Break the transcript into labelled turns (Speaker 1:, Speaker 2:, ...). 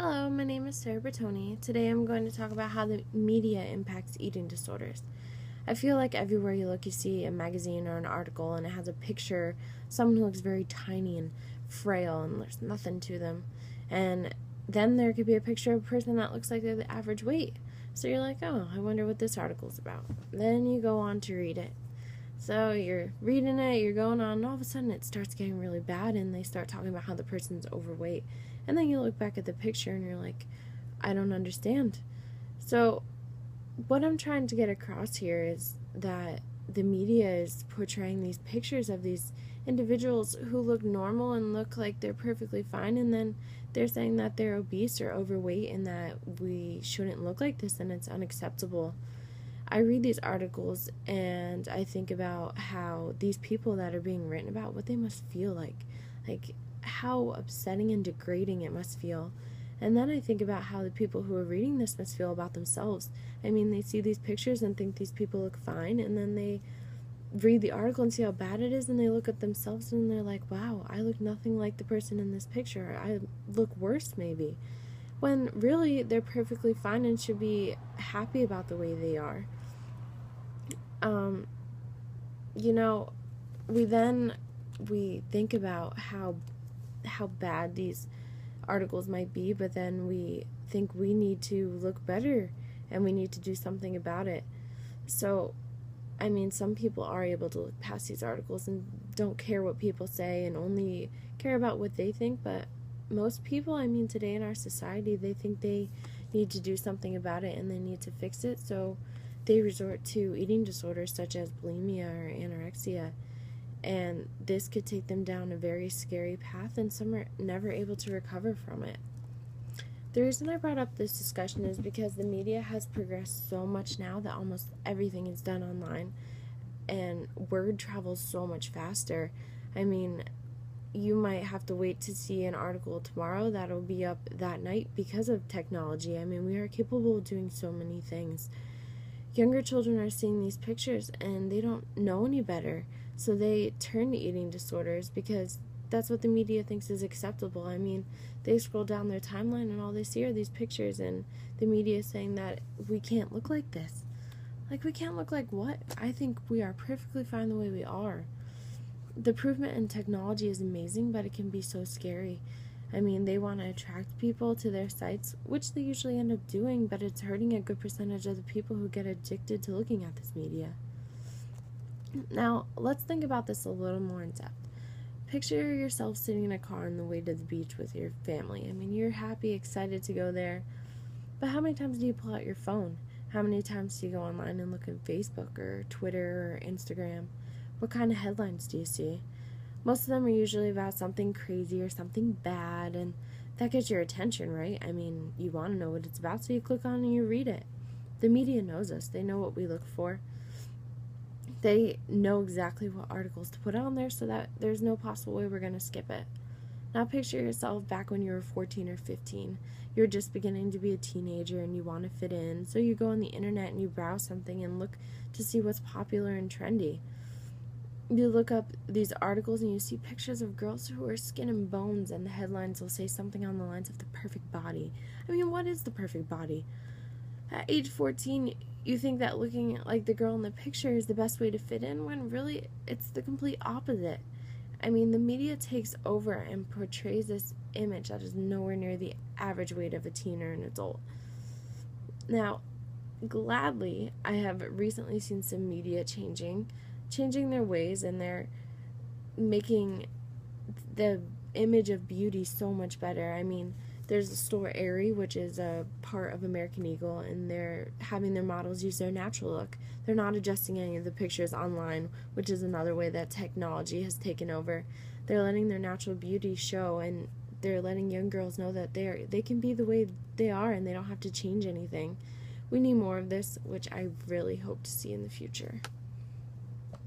Speaker 1: Hello, my name is Sarah Bertoni. Today I'm going to talk about how the media impacts eating disorders. I feel like everywhere you look, you see a magazine or an article and it has a picture of someone who looks very tiny and frail and there's nothing to them. And then there could be a picture of a person that looks like they're the average weight. So you're like, oh, I wonder what this article's about. Then you go on to read it. So you're reading it, you're going on, and all of a sudden it starts getting really bad, and they start talking about how the person's overweight. And then you look back at the picture and you're like, I don't understand. So, what I'm trying to get across here is that the media is portraying these pictures of these individuals who look normal and look like they're perfectly fine, and then they're saying that they're obese or overweight and that we shouldn't look like this and it's unacceptable. I read these articles and I think about how these people that are being written about, what they must feel like how upsetting and degrading it must feel. And then I think about how the people who are reading this must feel about themselves. I mean, they see these pictures and think these people look fine, and then they read the article and see how bad it is, and they look at themselves and they're like, wow, I look nothing like the person in this picture. I look worse maybe. When really they're perfectly fine and should be happy about the way they are. You know, we think about how bad these articles might be, but then we think we need to look better and we need to do something about it. So, I mean, some people are able to look past these articles and don't care what people say and only care about what they think, but most people, I mean, today in our society, they think they need to do something about it and they need to fix it, so they resort to eating disorders such as bulimia or anorexia, and this could take them down a very scary path, and some are never able to recover from it. The reason I brought up this discussion is because the media has progressed so much now that almost everything is done online, and word travels so much faster. I mean, you might have to wait to see an article tomorrow that'll be up that night because of technology. I mean, we are capable of doing so many things. Younger children are seeing these pictures and they don't know any better, so they turn to eating disorders because that's what the media thinks is acceptable. I mean, they scroll down their timeline and all they see are these pictures, and the media is saying that we can't look like this. Like, we can't look like what? I think we are perfectly fine the way we are. The improvement in technology is amazing, but it can be so scary. I mean, they want to attract people to their sites, which they usually end up doing, but it's hurting a good percentage of the people who get addicted to looking at this media. Now, let's think about this a little more in depth. Picture yourself sitting in a car on the way to the beach with your family. I mean, you're happy, excited to go there, but how many times do you pull out your phone? How many times do you go online and look at Facebook or Twitter or Instagram? What kind of headlines do you see? Most of them are usually about something crazy or something bad, and that gets your attention, right? I mean, you want to know what it's about, so you click on and you read it. The media knows us. They know what we look for. They know exactly what articles to put on there so that there's no possible way we're going to skip it. Now picture yourself back when you were 14 or 15. You're just beginning to be a teenager and you want to fit in, so you go on the internet and you browse something and look to see what's popular and trendy. You look up these articles and you see pictures of girls who are skin and bones, and the headlines will say something on the lines of the perfect body. I mean, what is the perfect body? At age 14, you think that looking like the girl in the picture is the best way to fit in, when really it's the complete opposite. I mean, the media takes over and portrays this image that is nowhere near the average weight of a teen or an adult. Now, gladly, I have recently seen some media changing their ways, and they're making the image of beauty so much better. I mean, there's the store Aerie, which is a part of American Eagle, and they're having their models use their natural look. They're not adjusting any of the pictures online, which is another way that technology has taken over. They're letting their natural beauty show, and they're letting young girls know that they can be the way they are and they don't have to change anything. We need more of this, which I really hope to see in the future.